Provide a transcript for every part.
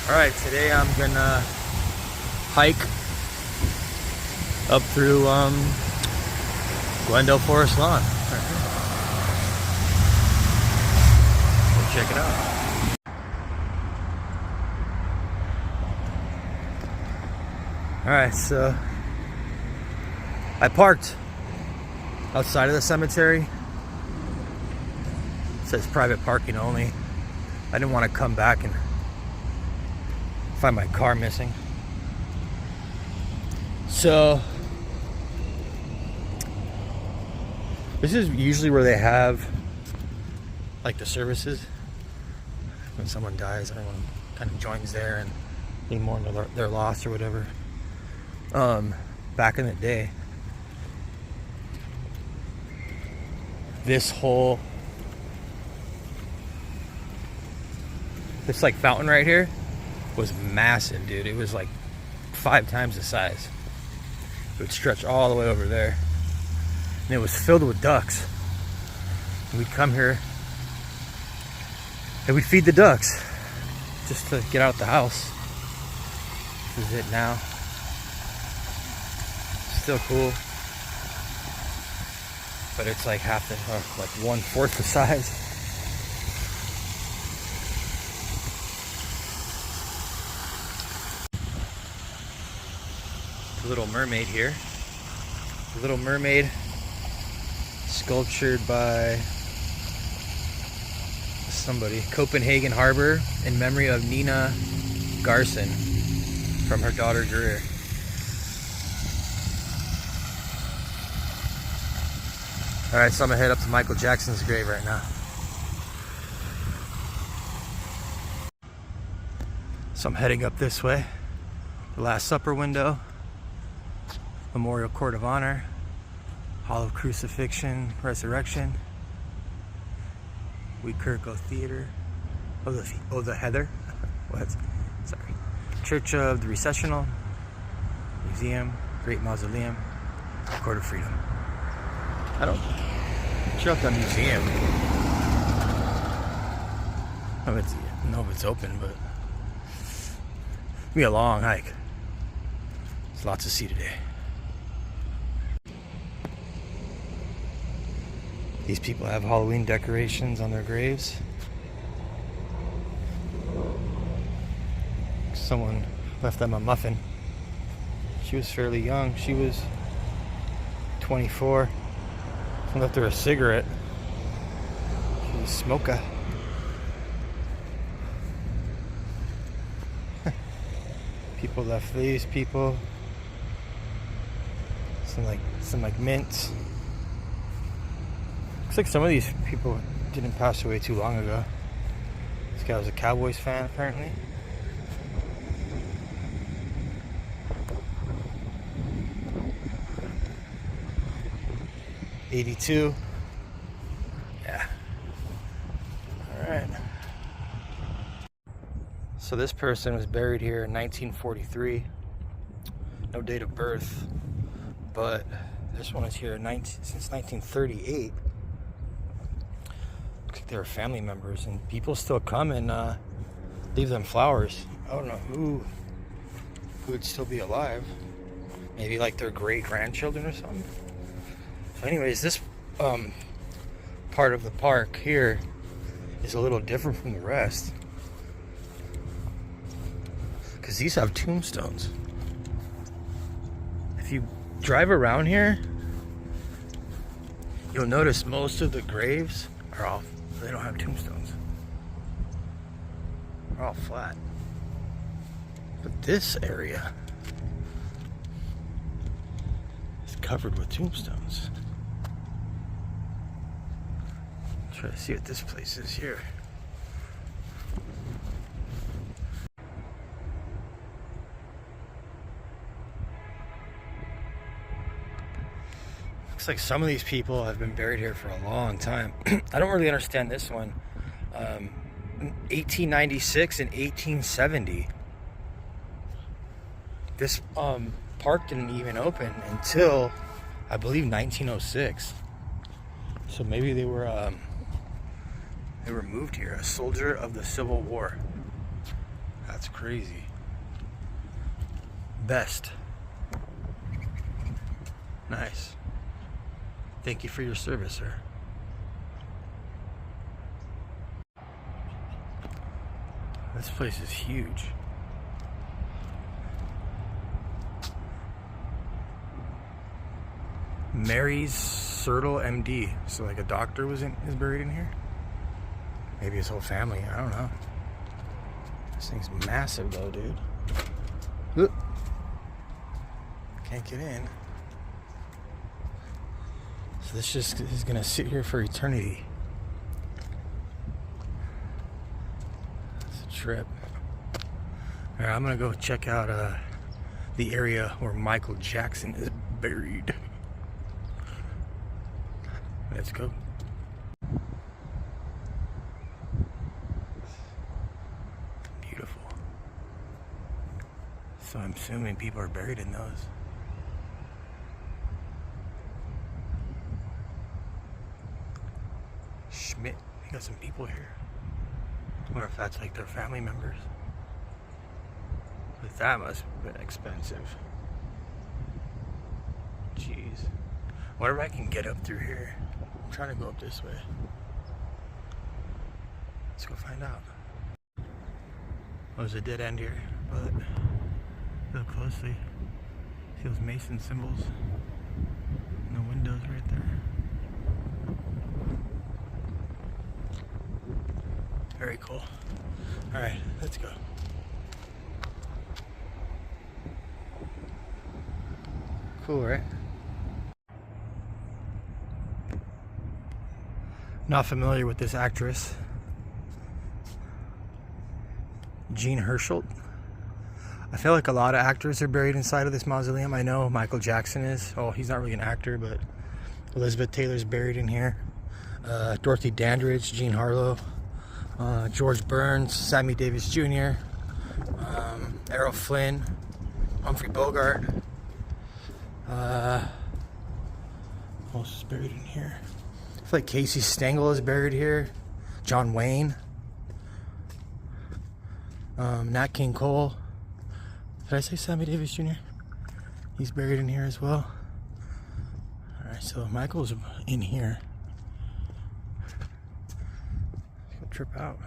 Alright, today I'm gonna hike up through Glendale Forest Lawn. Go check it out. Alright, so I parked outside of the cemetery. It says private parking only. I didn't want to come back and find my car missing. So this is usually where they have like the services when someone dies. Everyone kind of joins there and they mourn their loss or whatever. Back in the day, this like fountain right here was massive, dude. It was like 5 times the size. It would stretch all the way over there, and it was filled with ducks. And we'd come here and we'd feed the ducks just to get out the house. This is it now. Still cool, but it's like half the, or like 1/4 the size. Little Mermaid here. The Little Mermaid, sculptured by somebody, Copenhagen Harbor, in memory of Nina Garson from her daughter Greer. Alright, so I'm gonna head up to Michael Jackson's grave right now. So I'm heading up this way. The Last Supper window, Memorial Court of Honor, Hall of Crucifixion, Resurrection, Weekirko Theater, the Heather, what? Sorry. Church of the Recessional, Museum, Great Mausoleum, Court of Freedom. I don't sure if the museum. I don't know if it's open, but it'll be a long hike. There's lots to see today. These people have Halloween decorations on their graves. Someone left them a muffin. She was fairly young. She was 24. Someone left her a cigarette. She was a smoker. People left these people. Some like mints. Looks like some of these people didn't pass away too long ago. This guy was a Cowboys fan, apparently. '82. Yeah. Alright. So this person was buried here in 1943. No date of birth. But this one is here since 1938. Looks like they were family members, and people still come and leave them flowers. I don't know who would still be alive. Maybe like their great-grandchildren or something. So anyways, this part of the park here is a little different from the rest, because these have tombstones. If you drive around here, you'll notice most of the graves are all, they don't have tombstones. They're all flat. But this area is covered with tombstones. Try to see what this place is here. Looks like some of these people have been buried here for a long time. I don't really understand this one. 1896 and 1870. This park didn't even open until, I believe, 1906. So maybe they were moved here. A soldier of the Civil War. That's crazy. Best. Nice. Thank you for your service, sir. This place is huge. Mary's Sertle MD. So like a doctor is buried in here? Maybe his whole family, I don't know. This thing's massive though, dude. Oop. Can't get in. So this just is gonna sit here for eternity. It's a trip. Alright, I'm gonna go check out the area where Michael Jackson is buried. Let's go. Beautiful. So I'm assuming people are buried in those. Schmidt, they got some people here. I wonder if that's like their family members. But that must have been expensive. Jeez. I wonder if I can get up through here. I'm trying to go up this way. Let's go find out. Oh, there's a dead end here, but look closely. See those Mason symbols? And the windows right there. Very cool. Alright, let's go. Cool, right? Not familiar with this actress. Jean Hersholt. I feel like a lot of actors are buried inside of this mausoleum. I know Michael Jackson is. Oh, he's not really an actor, but Elizabeth Taylor's buried in here. Dorothy Dandridge, Jean Harlow, George Burns, Sammy Davis Jr., Errol Flynn, Humphrey Bogart. Who else is buried in here? I feel like Casey Stengel is buried here. John Wayne. Nat King Cole. Did I say Sammy Davis Jr.? He's buried in here as well. Alright, so Michael's in here. Let's go trip out.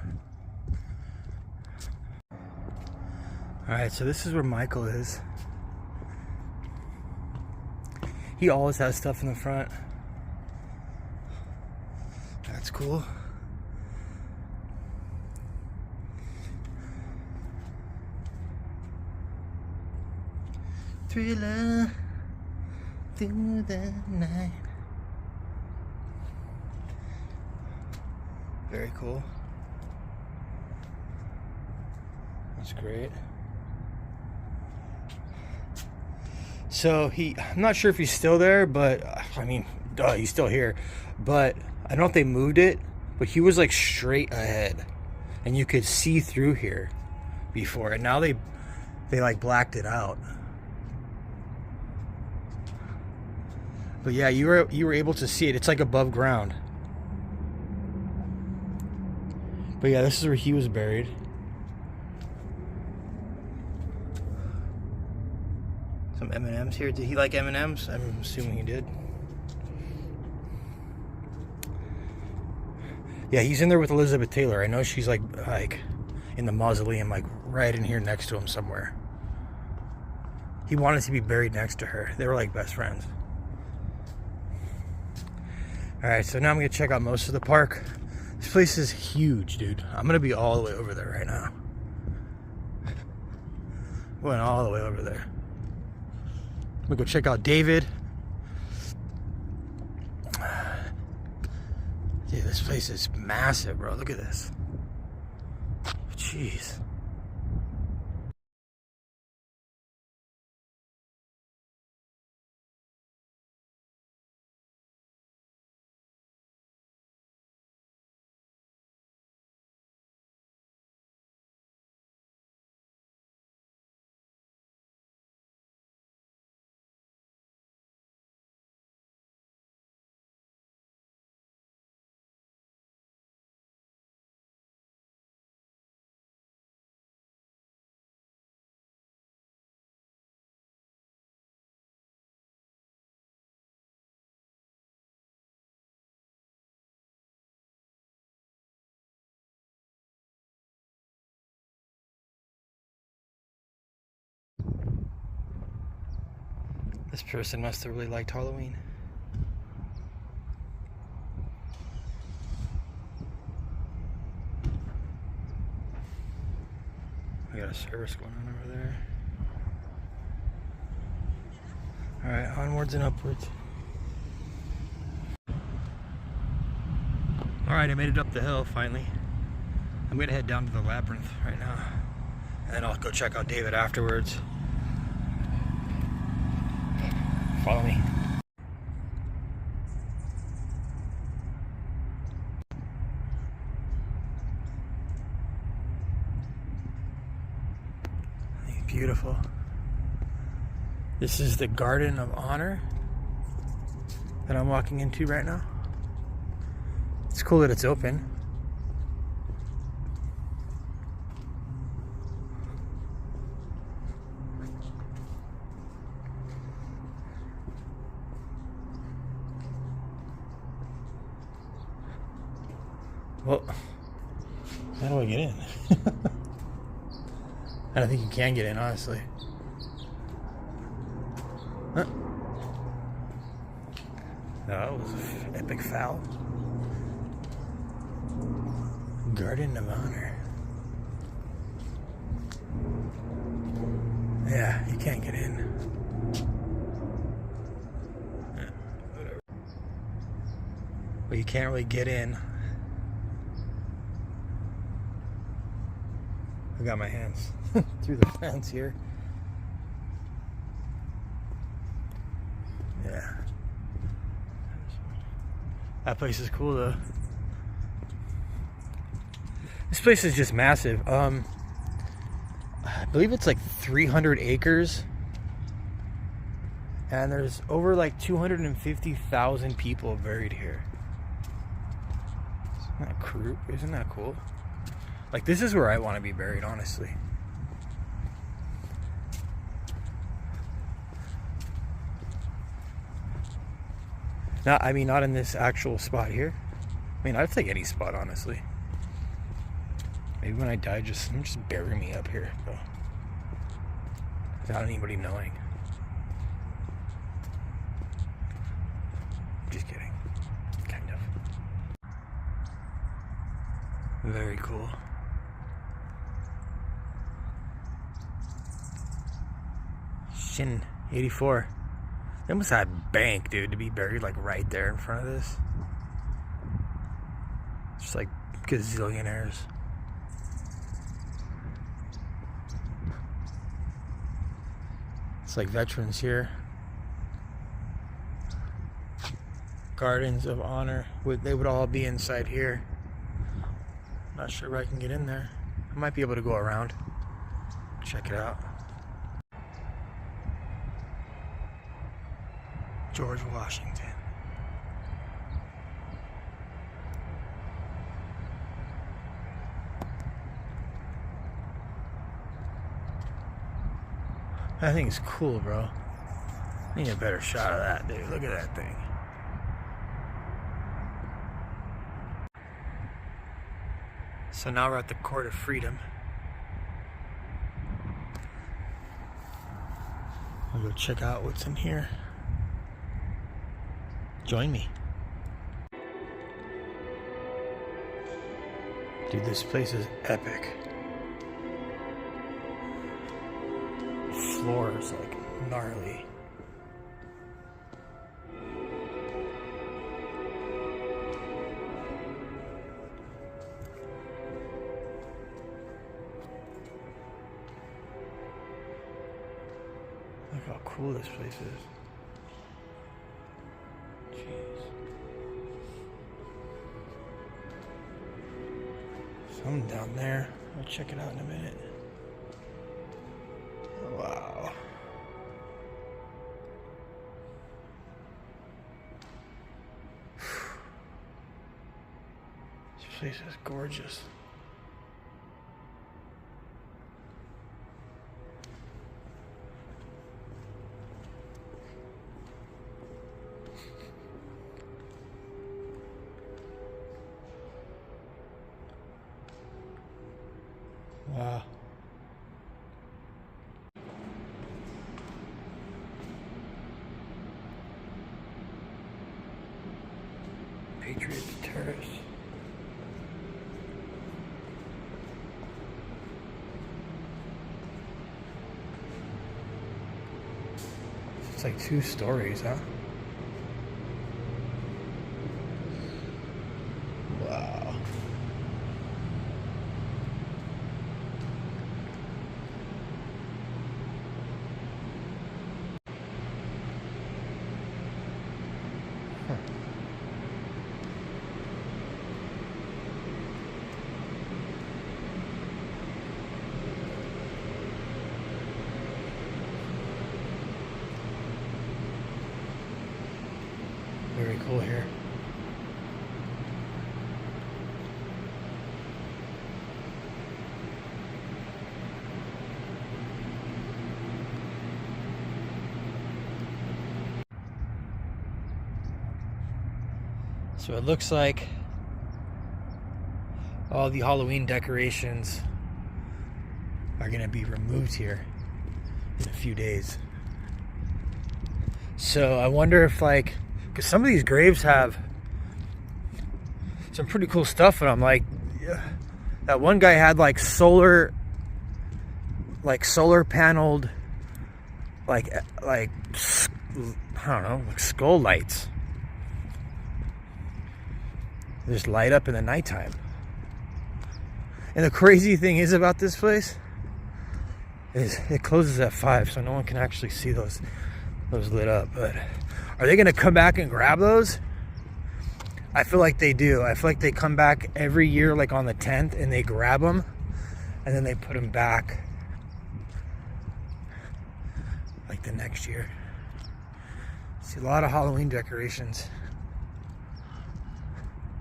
Alright, so this is where Michael is. He always has stuff in the front. That's cool. Thriller through the night. Very cool. That's great. So I'm not sure if he's still there, but I mean, duh, he's still here. But I don't know if they moved it, but he was like straight ahead, and you could see through here before, and now they like blacked it out. But yeah, you were able to see it. It's like above ground. But yeah, this is where he was buried. Some M&Ms here. Did he like M&Ms? I'm assuming he did. Yeah, he's in there with Elizabeth Taylor. I know she's like in the mausoleum, like right in here next to him somewhere. He wanted to be buried next to her. They were like best friends. Alright, so now I'm going to check out most of the park. This place is huge, dude. I'm going to be all the way over there right now. Going all the way over there. I'm going to go check out David. Dude, this place is massive, bro. Look at this. Jeez. This person must have really liked Halloween. We got a service going on over there. Alright, onwards and upwards. Alright, I made it up the hill finally. I'm gonna head down to the labyrinth right now. And then I'll go check out David afterwards. Follow me. Beautiful. This is the Garden of Honor that I'm walking into right now. It's cool that it's open. Well, how do I get in? I don't think you can get in, honestly. Huh. That was an epic foul. Garden of Honor. Yeah, you can't get in. Whatever. But you can't really get in. I got my hands through the fence here. Yeah. That place is cool though. This place is just massive. I believe it's like 300 acres. And there's over like 250,000 people buried here. Isn't that cool? Like, this is where I want to be buried, honestly. Not in this actual spot here. I mean, I'd take any spot, honestly. Maybe when I die, just bury me up here, though. Without anybody knowing. Just kidding. Kind of. Very cool. Shin 84. They almost had bank, dude, to be buried like right there in front of this. Just like gazillionaires. It's like veterans here. Gardens of Honor. They would all be inside here. Not sure if I can get in there. I might be able to go around. Check it out. George Washington. That thing's cool, bro. I need a better shot of that, dude. Look at that thing. So now we're at the Court of Freedom. I'll go check out what's in here. Join me. Dude, this place is epic. The floor is like gnarly. Look how cool this place is. Jeez. Something down there. I'll check it out in a minute. Wow. This place is gorgeous. Wow. stairs. It's like 2 stories, huh? Wow. Very cool here. So it looks like all the Halloween decorations are going to be removed here in a few days. So I wonder if, like, because some of these graves have some pretty cool stuff, and I'm like, yeah, that one guy had like solar paneled, like I don't know, like skull lights. They just light up in the nighttime. And the crazy thing is about this place is it closes at 5, so no one can actually see those lit up. But are they gonna come back and grab those? I feel like they do. I feel like they come back every year, like on the 10th, and they grab them, and then they put them back like the next year. See a lot of Halloween decorations.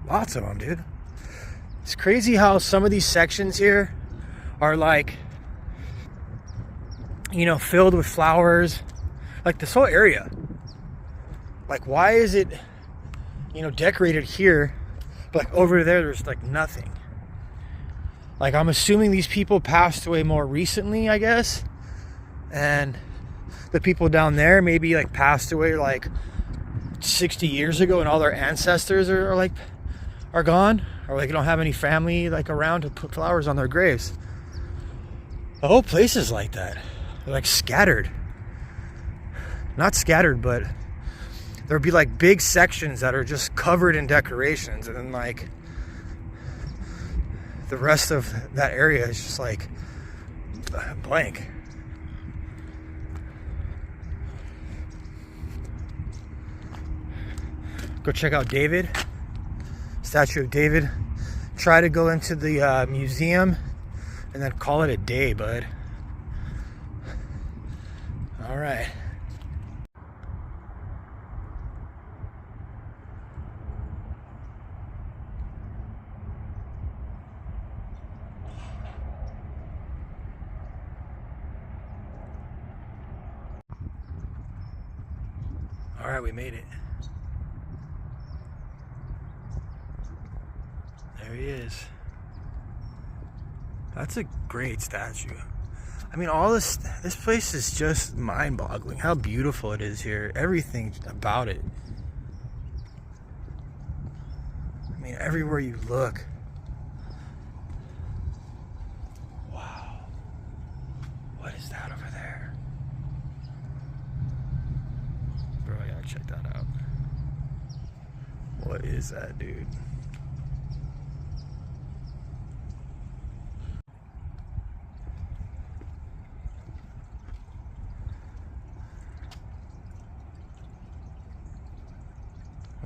Lots of them, dude. It's crazy how some of these sections here are like, you know, filled with flowers. Like this whole area. Like, why is it, you know, decorated here, but like over there's like nothing? Like, I'm assuming these people passed away more recently, I guess. And the people down there maybe like passed away like 60 years ago, and all their ancestors are gone, or like they don't have any family like around to put flowers on their graves. The whole place is like that. They're like scattered. Not scattered, but there'd be like big sections that are just covered in decorations, and then like the rest of that area is just like blank. Go check out David, statue of David. Try to go into the museum and then call it a day, bud. All right. All right, we made it. There he is. That's a great statue. I mean, all this place is just mind-boggling. How beautiful it is here. Everything about it. I mean, everywhere you look. Wow. What is that over there? Bro, I gotta check that out. What is that, dude?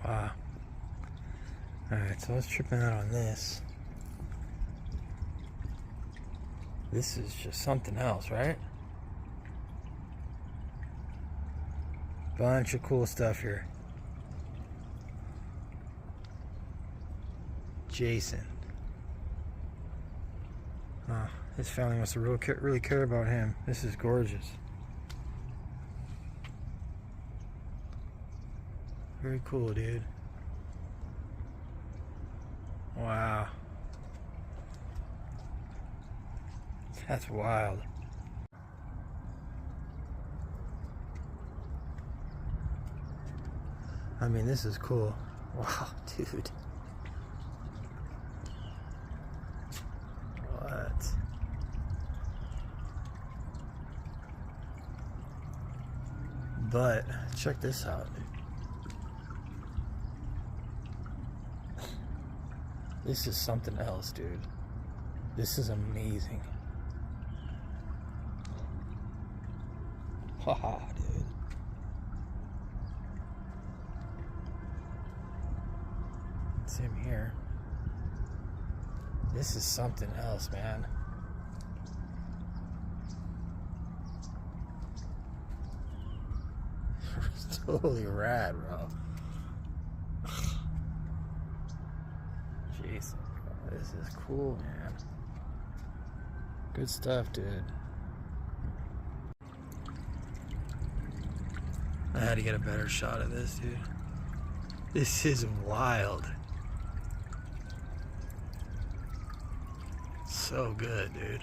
Wow. Alright, so I was tripping out on this. This is just something else, right? Bunch of cool stuff here. Jason. Oh, his family must have really cared about him. This is gorgeous. Very cool, dude. Wow. That's wild. I mean, this is cool. Wow, dude. But check this out. This is something else, dude. This is amazing. Haha, dude. Same here. This is something else, man. It's totally rad, bro. Jeez, this is cool, man. Good stuff, dude. I had to get a better shot of this, dude. This is wild. So good, dude.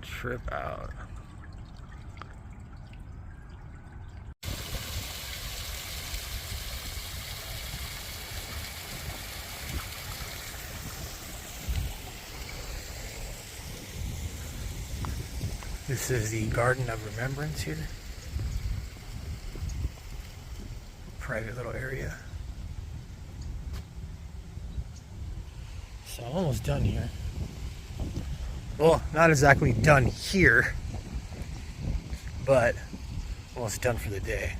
Trip out. This is the Garden of Remembrance here. Private little area. So I'm almost done here. Well, not exactly done here, but almost done for the day.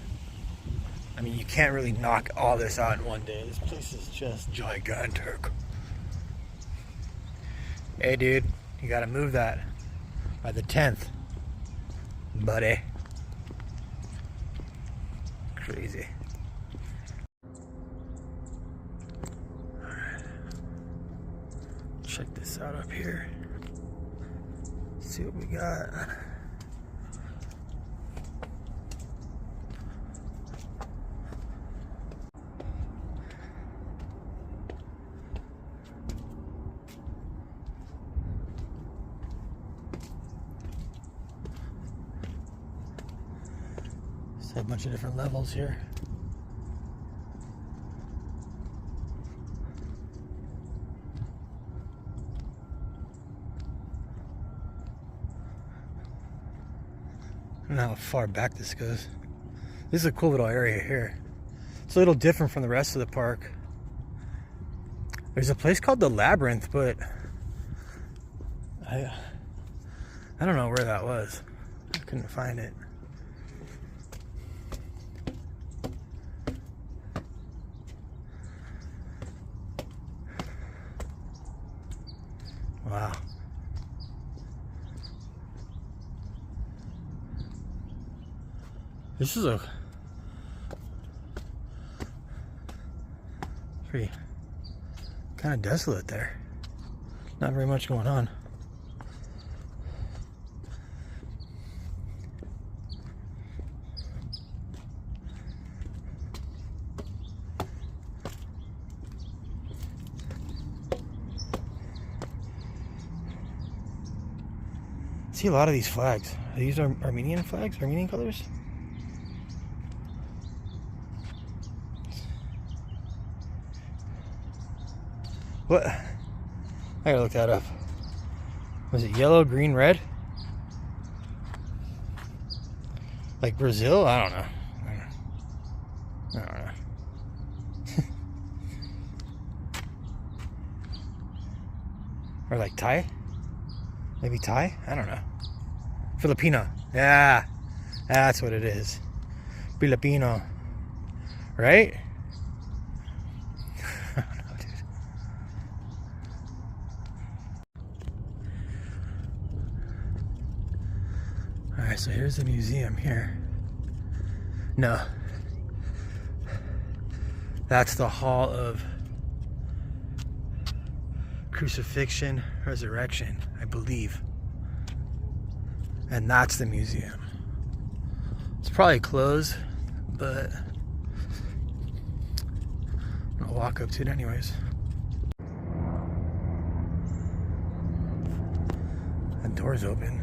I mean, you can't really knock all this out in one day. This place is just gigantic. Hey, dude, you gotta move that by the 10th, buddy. Crazy. Alright. Check this out up here. See what we got. Just have a bunch of different levels here. I don't know how far back this goes. This is a cool little area here. It's a little different from the rest of the park. There's a place called the Labyrinth, but I don't know where that was. I couldn't find it. Wow. This is a pretty kind of desolate there. Not very much going on. See a lot of these flags. Are these Armenian flags? Armenian colors? What? I gotta look that up. Was it yellow, green, red? Like Brazil? I don't know. I don't know. Or like Thai? Maybe Thai? I don't know. Filipino. Yeah. That's what it is. Filipino. Right? Alright, so here's the museum here. No. That's the Hall of Crucifixion, Resurrection, I believe. And that's the museum. It's probably closed, but I'm gonna walk up to it anyways. The door's open.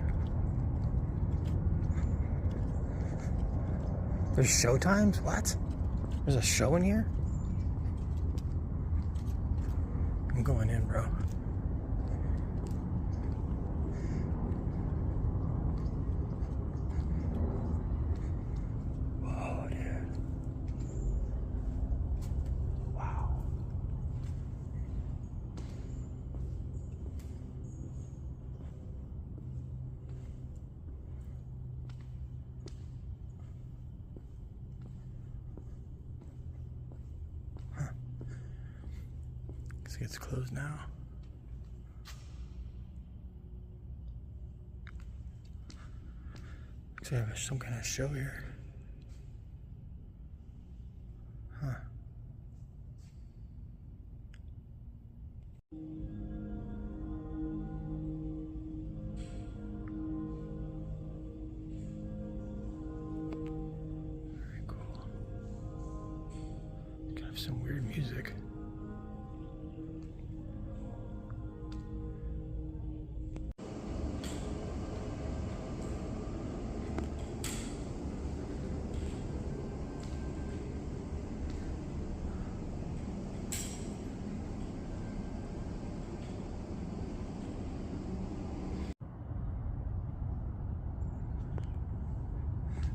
There's show times? What? There's a show in here? I'm going in, bro. like it's closed now. Looks like there's some kind of show here. Huh. Very cool. It's kind of some weird music.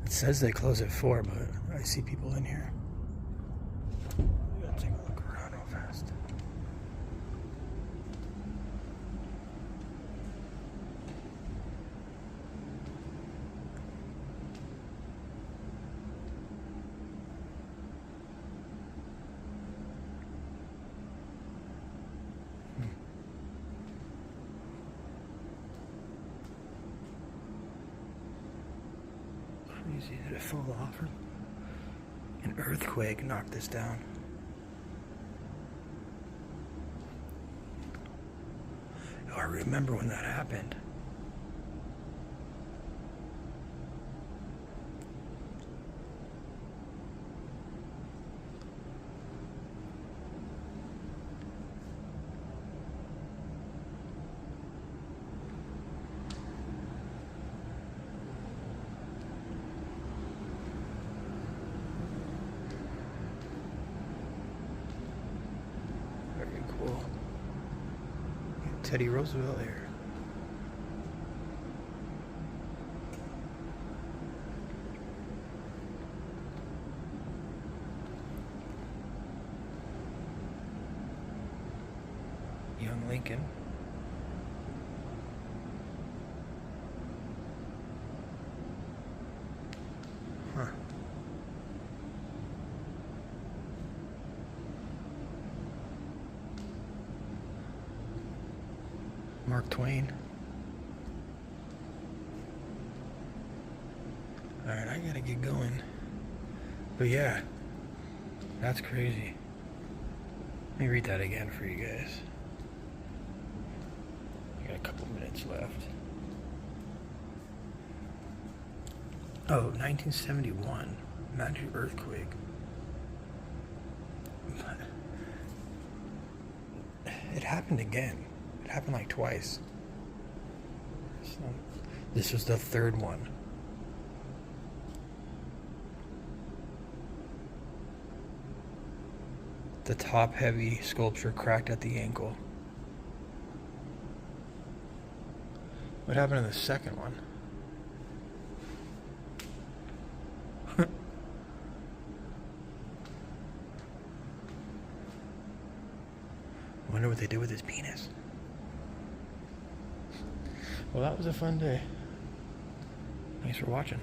It says they close at 4, but I see people in here. We gotta take a look around real fast. Crazy, did it fall off? An earthquake knocked this down. Oh, I remember when that happened. Cool. Teddy Roosevelt here. Young Lincoln. Huh. Mark Twain. Alright, I gotta get going. But yeah, that's crazy. Let me read that again for you guys. I got a couple minutes left. Oh, 1971. Magnitude earthquake. It happened again. It happened like twice. So, this was the third one. The top-heavy sculpture cracked at the ankle. What happened to the second one? Wonder what they did with his penis. Well, that was a fun day. Thanks for watching.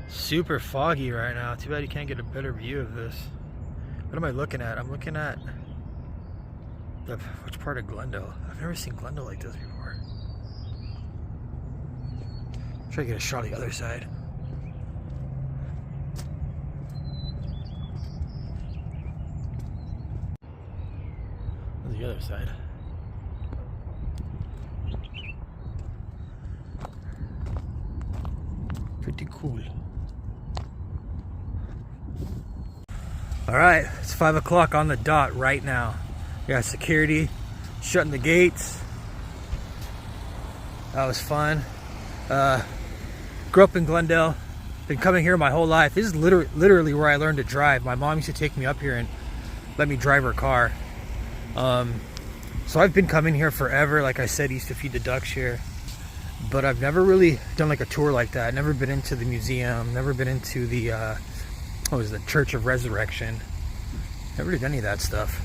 Super foggy right now. Too bad you can't get a better view of this. What am I looking at? I'm looking at which part of Glendale? I've never seen Glendale like this before. Try to get a shot of the other side. The other side. Pretty cool. All right, it's 5 o'clock on the dot right now. We got security shutting the gates. That was fun. Grew up in Glendale. Been coming here my whole life. This is literally where I learned to drive. My mom used to take me up here and let me drive her car. So I've been coming here forever. Like I said, used to feed the ducks here, but I've never really done like a tour like that. Never been into the museum, never been into the what was the Church of Resurrection. Never did any of that stuff.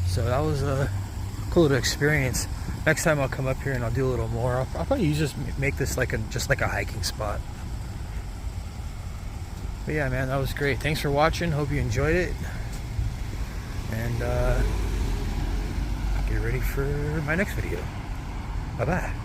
So that was a cool little experience. Next time I'll come up here and I'll do a little more. I'll probably just make this like just like a hiking spot. But yeah, man, that was great. Thanks for watching. Hope you enjoyed it. And and get ready for my next video. Bye-bye.